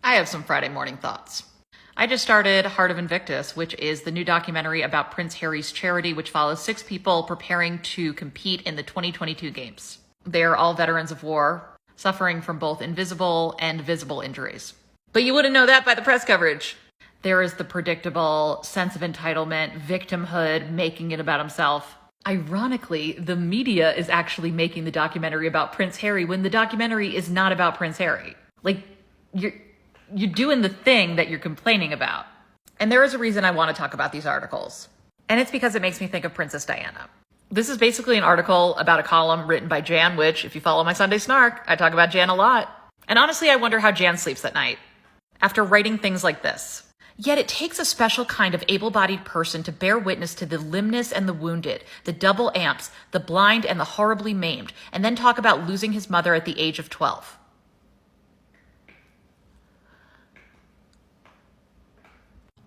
I have some Friday morning thoughts. I just started Heart of Invictus, which is the new documentary about Prince Harry's charity, which follows 6 people preparing to compete in the 2022 games. They are all veterans of war, suffering from both invisible and visible injuries. But you wouldn't know that by the press coverage. There is the predictable sense of entitlement, victimhood, making it about himself. Ironically, the media is actually making the documentary about Prince Harry when the documentary is not about Prince Harry. Like, you're doing the thing that you're complaining about. And there is a reason I want to talk about these articles. And it's because it makes me think of Princess Diana. This is basically an article about a column written by Jan, which, if you follow my Sunday Snark, I talk about Jan a lot. And honestly, I wonder how Jan sleeps at night after writing things like this. Yet it takes a special kind of able-bodied person to bear witness to the limbless and the wounded, the double amps, the blind and the horribly maimed, and then talk about losing his mother at the age of 12.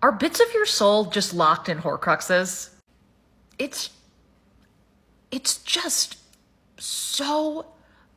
Are bits of your soul just locked in Horcruxes? It's just so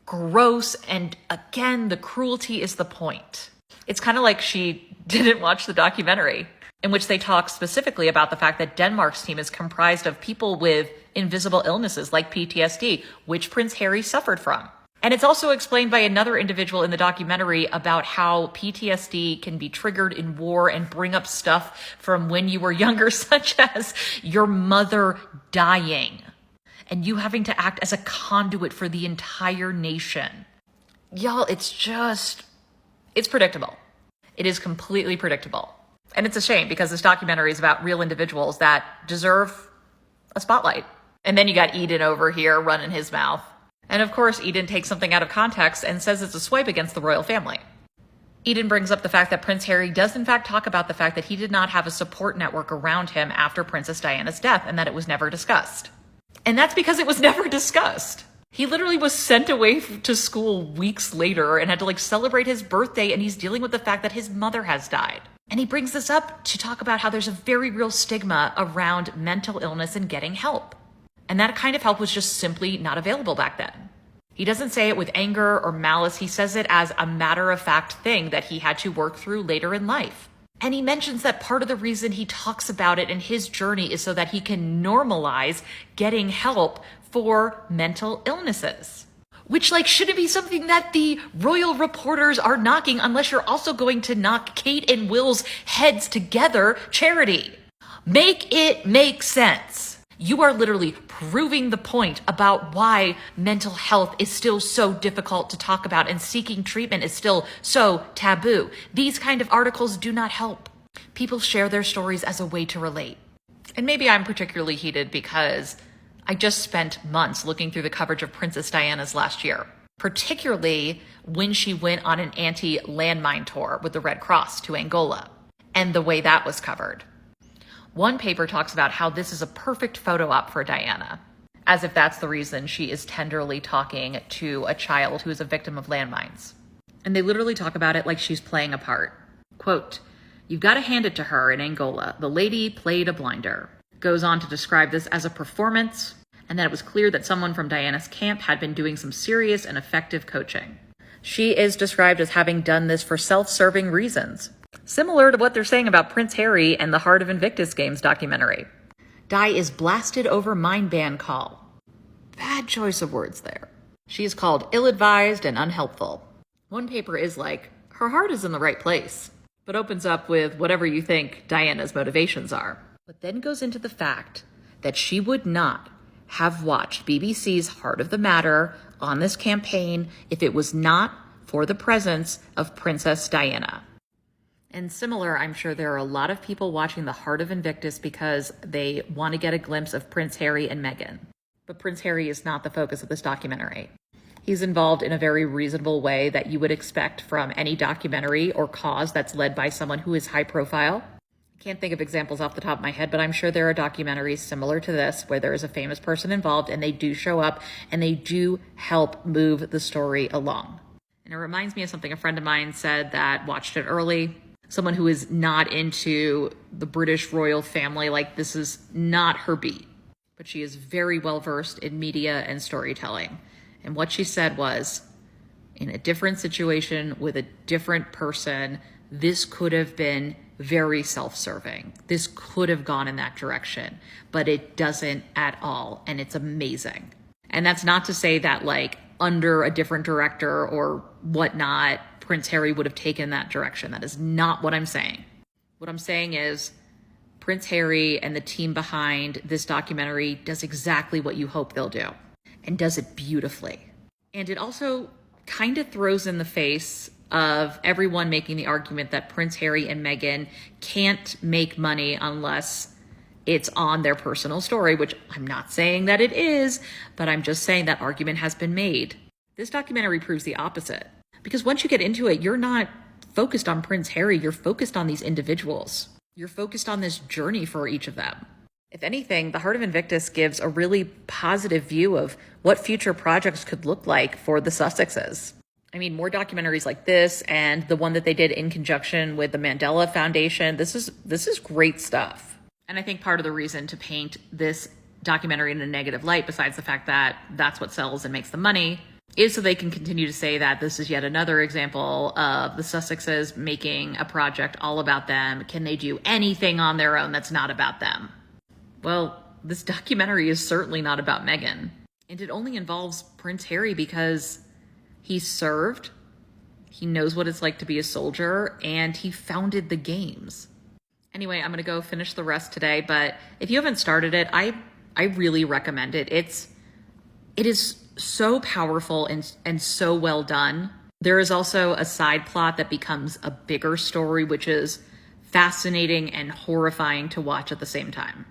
gross, and again, the cruelty is the point. It's kind of like she didn't watch the documentary, in which they talk specifically about the fact that Denmark's team is comprised of people with invisible illnesses like PTSD, which Prince Harry suffered from. And it's also explained by another individual in the documentary about how PTSD can be triggered in war and bring up stuff from when you were younger, such as your mother dying and you having to act as a conduit for the entire nation. Y'all, it's predictable. It is completely predictable. And it's a shame because this documentary is about real individuals that deserve a spotlight. And then you got Eden over here running his mouth. And of course, Eden takes something out of context and says it's a swipe against the royal family. Eden brings up the fact that Prince Harry does in fact talk about the fact that he did not have a support network around him after Princess Diana's death and that it was never discussed. And that's because it was never discussed. He literally was sent away to school weeks later and had to celebrate his birthday, and he's dealing with the fact that his mother has died. And he brings this up to talk about how there's a very real stigma around mental illness and getting help. And that kind of help was just simply not available back then. He doesn't say it with anger or malice. He says it as a matter-of-fact thing that he had to work through later in life. And he mentions that part of the reason he talks about it in his journey is so that he can normalize getting help for mental illnesses. Which, shouldn't be something that the royal reporters are knocking unless you're also going to knock Kate and Will's heads together charity. Make it make sense. You are literally proving the point about why mental health is still so difficult to talk about and seeking treatment is still so taboo. These kind of articles do not help. People share their stories as a way to relate. And maybe I'm particularly heated because I just spent months looking through the coverage of Princess Diana's last year, particularly when she went on an anti-landmine tour with the Red Cross to Angola, and the way that was covered. One paper talks about how this is a perfect photo op for Diana, as if that's the reason she is tenderly talking to a child who is a victim of landmines. And they literally talk about it like she's playing a part. Quote, "You've got to hand it to her in Angola. The lady played a blinder." Goes on to describe this as a performance, and that it was clear that someone from Diana's camp had been doing some serious and effective coaching. She is described as having done this for self-serving reasons, similar to what they're saying about Prince Harry and the Heart of Invictus games documentary. Di is blasted over mind ban call. Bad choice of words there. She is called ill-advised and unhelpful. One paper is like, her heart is in the right place, but opens up with whatever you think Diana's motivations are. But then goes into the fact that she would not have watched BBC's Heart of the Matter on this campaign if it was not for the presence of Princess Diana. And similar, I'm sure there are a lot of people watching the Heart of Invictus because they want to get a glimpse of Prince Harry and Meghan. But Prince Harry is not the focus of this documentary. He's involved in a very reasonable way that you would expect from any documentary or cause that's led by someone who is high profile. I can't think of examples off the top of my head, but I'm sure there are documentaries similar to this where there is a famous person involved and they do show up and they do help move the story along. And it reminds me of something a friend of mine said that watched it early. Someone who is not into the British royal family, this is not her beat. But she is very well versed in media and storytelling. And what she said was, in a different situation with a different person, this could have been very self-serving. This could have gone in that direction, but it doesn't at all. And it's amazing. And that's not to say that like under a different director or whatnot, Prince Harry would have taken that direction. That is not what I'm saying. What I'm saying is Prince Harry and the team behind this documentary does exactly what you hope they'll do, and does it beautifully. And it also kind of throws in the face of everyone making the argument that Prince Harry and Meghan can't make money unless it's on their personal story, which I'm not saying that it is, but I'm just saying that argument has been made. This documentary proves the opposite. Because once you get into it, you're not focused on Prince Harry, you're focused on these individuals. You're focused on this journey for each of them. If anything, The Heart of Invictus gives a really positive view of what future projects could look like for the Sussexes. I mean, more documentaries like this and the one that they did in conjunction with the Mandela Foundation, this is great stuff. And I think part of the reason to paint this documentary in a negative light, besides the fact that that's what sells and makes the money, is so they can continue to say that this is yet another example of the Sussexes making a project all about them. Can they do anything on their own that's not about them? Well, this documentary is certainly not about Meghan. And it only involves Prince Harry because he served, he knows what it's like to be a soldier, and he founded the games. Anyway, I'm going to go finish the rest today, but if you haven't started it, I really recommend it. It is so powerful and so well done. There is also a side plot that becomes a bigger story, which is fascinating and horrifying to watch at the same time.